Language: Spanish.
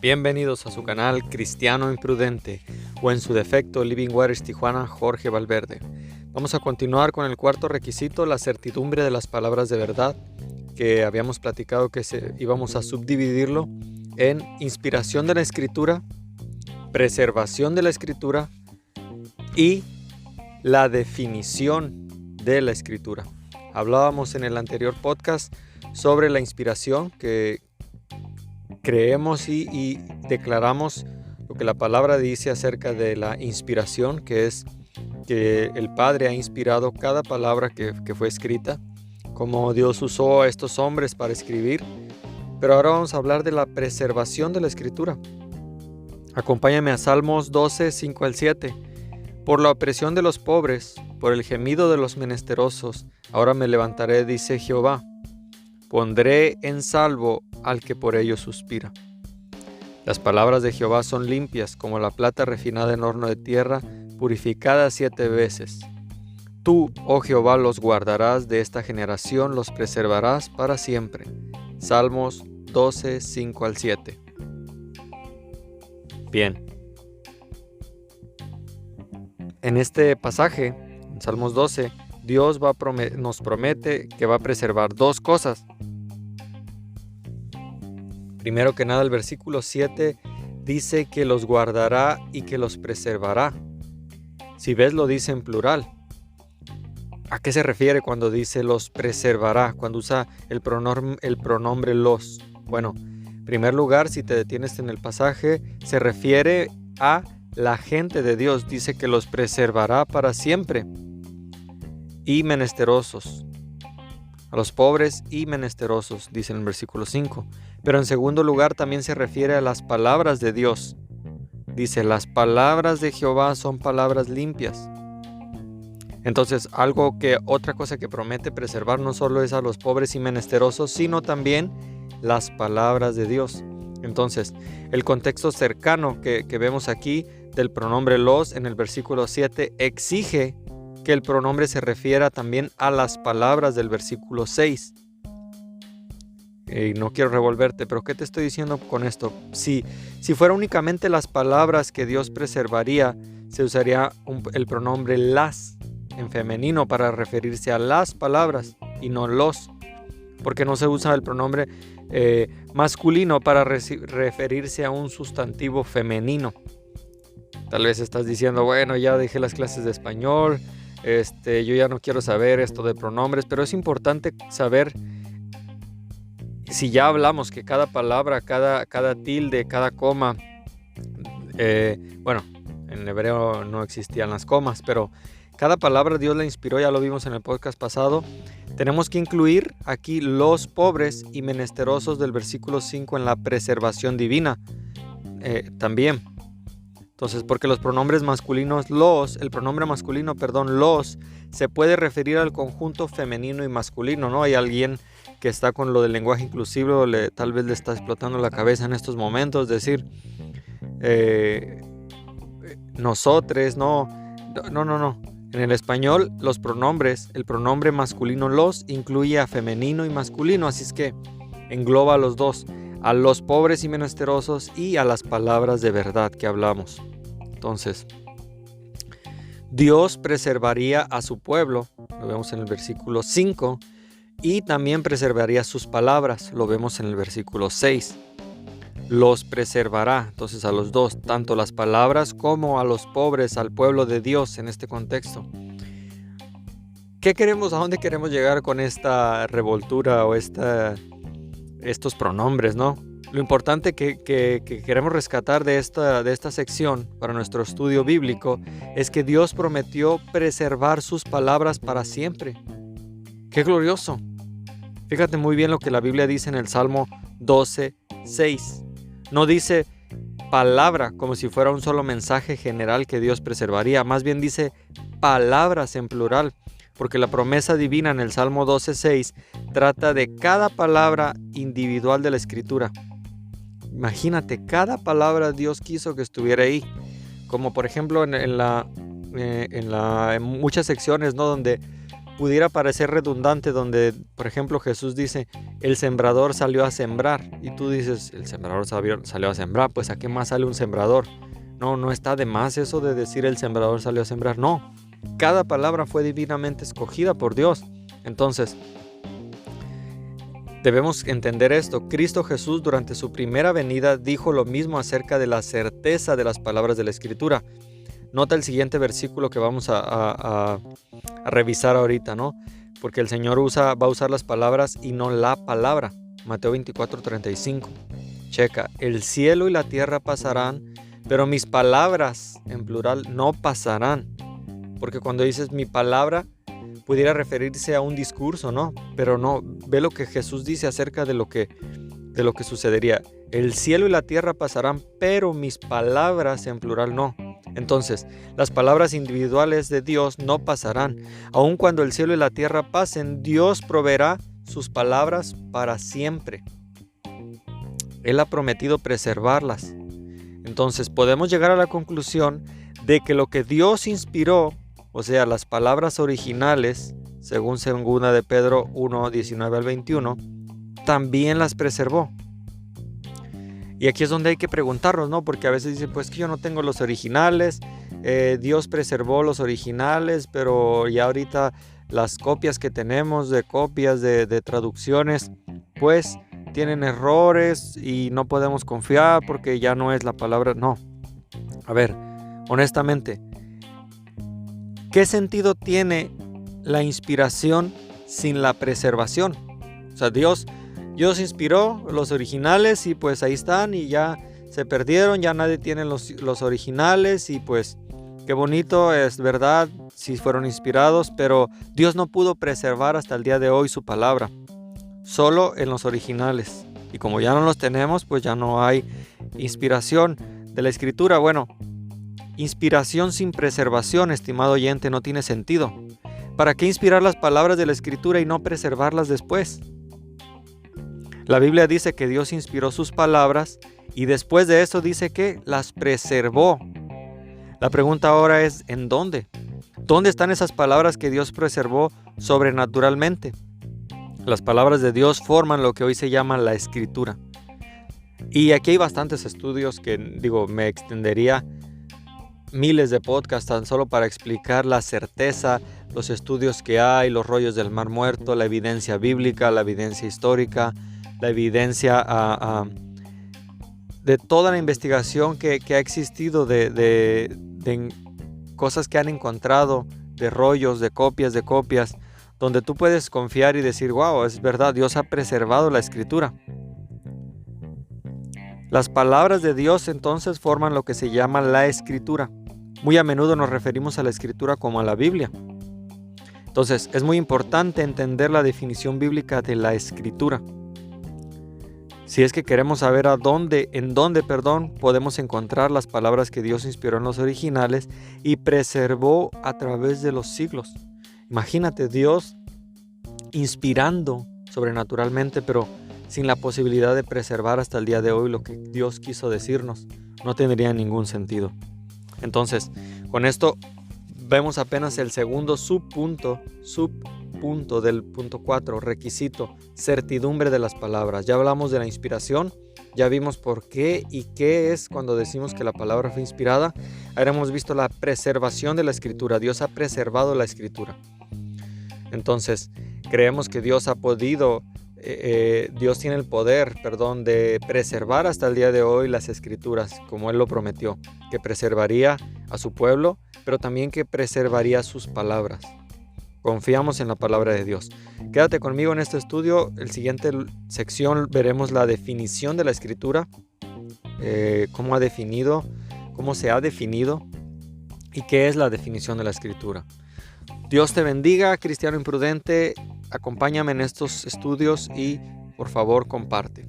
Bienvenidos a su canal Cristiano Imprudente, o en su defecto Living Waters Tijuana, Jorge Valverde. Vamos a continuar con el cuarto requisito, la certidumbre de las palabras de verdad, que habíamos platicado que íbamos a subdividirlo en inspiración de la Escritura, preservación de la Escritura y la definición de la Escritura. Hablábamos en el anterior podcast sobre la inspiración, que creemos y declaramos lo que la palabra dice acerca de la inspiración, que es que el Padre ha inspirado cada palabra que fue escrita, como Dios usó a estos hombres para escribir. Pero ahora vamos a hablar de la preservación de la Escritura. Acompáñame a Salmos 12, 5 al 7. Por la opresión de los pobres, por el gemido de los menesterosos, ahora me levantaré, dice Jehová. Pondré en salvo al que por ellos suspira. Las palabras de Jehová son limpias, como la plata refinada en horno de tierra, purificada 7 veces. Tú, oh Jehová, los guardarás de esta generación, los preservarás para siempre. Salmos 12, 5 al 7. Bien. En este pasaje, en Salmos 12, Dios nos promete que va a preservar dos cosas. Primero que nada, el versículo 7 dice que los guardará y que los preservará. Si ves, lo dice en plural. ¿A qué se refiere cuando dice los preservará? Cuando usa el pronombre los. Bueno, en primer lugar, si te detienes en el pasaje, se refiere a la gente de Dios. Dice que los preservará para siempre. Y menesterosos. A los pobres y menesterosos, dice en el versículo 5. Pero en segundo lugar también se refiere a las palabras de Dios. Dice, las palabras de Jehová son palabras limpias. Entonces, otra cosa que promete preservar no solo es a los pobres y menesterosos, sino también las palabras de Dios. Entonces, el contexto cercano que vemos aquí del pronombre los en el versículo 7 exige que el pronombre se refiera también a las palabras del versículo 6. No quiero revolverte, pero ¿qué te estoy diciendo con esto? Si fuera únicamente las palabras que Dios preservaría, se usaría el pronombre las en femenino para referirse a las palabras y no los, porque no se usa el pronombre masculino para referirse a un sustantivo femenino. Tal vez estás diciendo, bueno, ya dejé las clases de español, yo ya no quiero saber esto de pronombres, pero es importante saber, si ya hablamos que cada palabra, cada tilde, cada coma, en hebreo no existían las comas, pero cada palabra Dios la inspiró, ya lo vimos en el podcast pasado. Tenemos que incluir aquí los pobres y menesterosos del versículo 5 en la preservación divina también. Entonces, porque los pronombres masculinos el pronombre masculino, los, se puede referir al conjunto femenino y masculino, ¿no? Hay alguien que está con lo del lenguaje inclusivo, tal vez le está explotando la cabeza en estos momentos, decir, nosotres, no. En el español, los pronombres, el pronombre masculino los incluye a femenino y masculino, así es que engloba a los dos, a los pobres y menesterosos y a las palabras de verdad que hablamos. Entonces, Dios preservaría a su pueblo, lo vemos en el versículo 5, y también preservaría sus palabras, lo vemos en el versículo 6. Los preservará, entonces a los dos, tanto las palabras como a los pobres, al pueblo de Dios en este contexto. ¿A dónde queremos llegar con esta revoltura o estos pronombres, no? Lo importante que queremos rescatar de esta sección para nuestro estudio bíblico es que Dios prometió preservar sus palabras para siempre. ¡Qué glorioso! Fíjate muy bien lo que la Biblia dice en el Salmo 12, 6. No dice palabra como si fuera un solo mensaje general que Dios preservaría. Más bien dice palabras en plural, porque la promesa divina en el Salmo 12:6 trata de cada palabra individual de la Escritura. Imagínate, cada palabra Dios quiso que estuviera ahí. Como por ejemplo en muchas secciones, ¿no? Donde pudiera parecer redundante donde, por ejemplo, Jesús dice, el sembrador salió a sembrar. Y tú dices, el sembrador salió a sembrar, pues ¿a qué más sale un sembrador? No está de más eso de decir el sembrador salió a sembrar. No, cada palabra fue divinamente escogida por Dios. Entonces, debemos entender esto. Cristo Jesús durante su primera venida dijo lo mismo acerca de la certeza de las palabras de la Escritura. Nota el siguiente versículo que vamos a revisar ahorita, ¿no? Porque el Señor va a usar las palabras y no la palabra. Mateo 24:35. Checa, el cielo y la tierra pasarán, pero mis palabras, en plural, no pasarán. Porque cuando dices mi palabra, pudiera referirse a un discurso, ¿no? Pero no, ve lo que Jesús dice acerca de lo que sucedería. El cielo y la tierra pasarán, pero mis palabras, en plural, no. Entonces, las palabras individuales de Dios no pasarán. Aun cuando el cielo y la tierra pasen, Dios proveerá sus palabras para siempre. Él ha prometido preservarlas. Entonces, podemos llegar a la conclusión de que lo que Dios inspiró, o sea, las palabras originales, según 2 de Pedro 1, 19 al 21, también las preservó. Y aquí es donde hay que preguntarnos, ¿no? Porque a veces dicen, pues que yo no tengo los originales, Dios preservó los originales, pero ya ahorita las copias que tenemos de copias de traducciones, pues tienen errores y no podemos confiar porque ya no es la palabra. No. A ver, honestamente, ¿qué sentido tiene la inspiración sin la preservación? O sea, Dios inspiró los originales y pues ahí están y ya se perdieron, ya nadie tiene los originales y pues qué bonito, es verdad, sí fueron inspirados, pero Dios no pudo preservar hasta el día de hoy su palabra, solo en los originales. Y como ya no los tenemos, pues ya no hay inspiración de la Escritura. Bueno, inspiración sin preservación, estimado oyente, no tiene sentido. ¿Para qué inspirar las palabras de la Escritura y no preservarlas después? La Biblia dice que Dios inspiró sus palabras y después de eso dice que las preservó. La pregunta ahora es, ¿en dónde? ¿Dónde están esas palabras que Dios preservó sobrenaturalmente? Las palabras de Dios forman lo que hoy se llama la Escritura. Y aquí hay bastantes estudios que, me extendería miles de podcasts tan solo para explicar la certeza, los estudios que hay, los rollos del Mar Muerto, la evidencia bíblica, la evidencia histórica, la evidencia de toda la investigación que ha existido de cosas que han encontrado, de rollos, de copias, donde tú puedes confiar y decir, wow, es verdad, Dios ha preservado la Escritura. Las palabras de Dios entonces forman lo que se llama la Escritura. Muy a menudo nos referimos a la Escritura como a la Biblia. Entonces, es muy importante entender la definición bíblica de la Escritura. Si es que queremos saber en dónde podemos encontrar las palabras que Dios inspiró en los originales y preservó a través de los siglos. Imagínate Dios inspirando sobrenaturalmente, pero sin la posibilidad de preservar hasta el día de hoy lo que Dios quiso decirnos. No tendría ningún sentido. Entonces, con esto vemos apenas el segundo subpunto del punto 4, requisito, certidumbre de las palabras. Ya hablamos de la inspiración, ya vimos por qué y qué es cuando decimos que la palabra fue inspirada. Ahora hemos visto la preservación de la Escritura. Dios ha preservado la Escritura. Entonces, creemos que Dios Dios tiene el poder, de preservar hasta el día de hoy las Escrituras, como Él lo prometió, que preservaría a su pueblo, pero también que preservaría sus palabras. Confiamos en la palabra de Dios. Quédate conmigo en este estudio. En la siguiente sección veremos la definición de la Escritura, cómo se ha definido y qué es la definición de la Escritura. Dios te bendiga, cristiano imprudente. Acompáñame en estos estudios y por favor comparte.